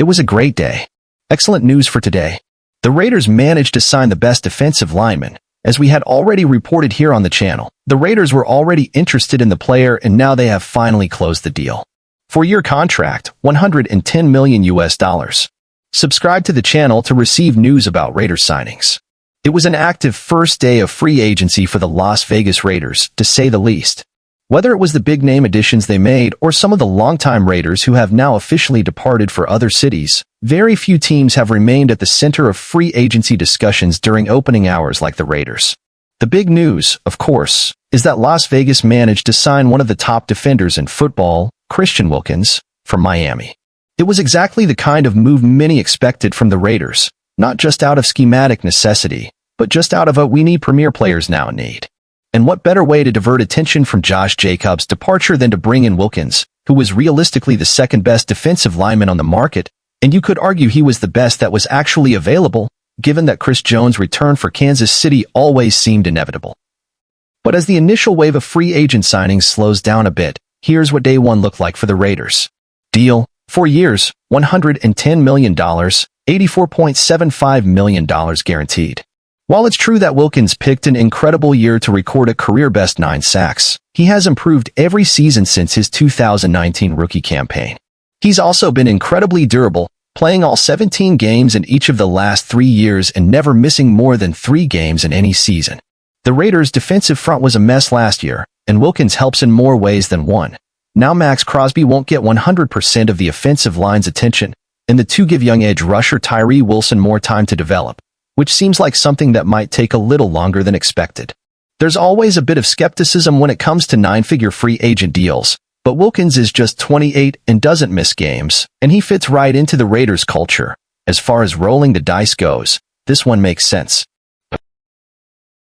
It was a great day. Excellent news for today. The Raiders managed to sign the best defensive lineman. As we had already reported here on the channel, the Raiders were already interested in the player and now they have finally closed the deal. 4-year contract, $110 million US. Subscribe to the channel to receive news about Raiders signings. It was an active first day of free agency for the Las Vegas Raiders, to say the least. Whether it was the big-name additions they made or some of the longtime Raiders who have now officially departed for other cities, very few teams have remained at the center of free agency discussions during opening hours like the Raiders. The big news, of course, is that Las Vegas managed to sign one of the top defenders in football, Christian Wilkins, from Miami. It was exactly the kind of move many expected from the Raiders, not just out of schematic necessity, but just out of a we need premier players now need. And what better way to divert attention from Josh Jacobs' departure than to bring in Wilkins, who was realistically the second-best defensive lineman on the market, and you could argue he was the best that was actually available, given that Chris Jones' return for Kansas City always seemed inevitable. But as the initial wave of free agent signings slows down a bit, here's what day one looked like for the Raiders. Deal: 4 years, $110 million, $84.75 million guaranteed. While it's true that Wilkins picked an incredible year to record a career-best 9 sacks, he has improved every season since his 2019 rookie campaign. He's also been incredibly durable, playing all 17 games in each of the last 3 years and never missing more than 3 games in any season. The Raiders' defensive front was a mess last year, and Wilkins helps in more ways than one. Now Max Crosby won't get 100% of the offensive line's attention, and the two give young edge rusher Tyree Wilson more time to develop, which seems like something that might take a little longer than expected. There's always a bit of skepticism when it comes to 9-figure free agent deals, but Wilkins is just 28 and doesn't miss games, and he fits right into the Raiders culture. As far as rolling the dice goes, this one makes sense.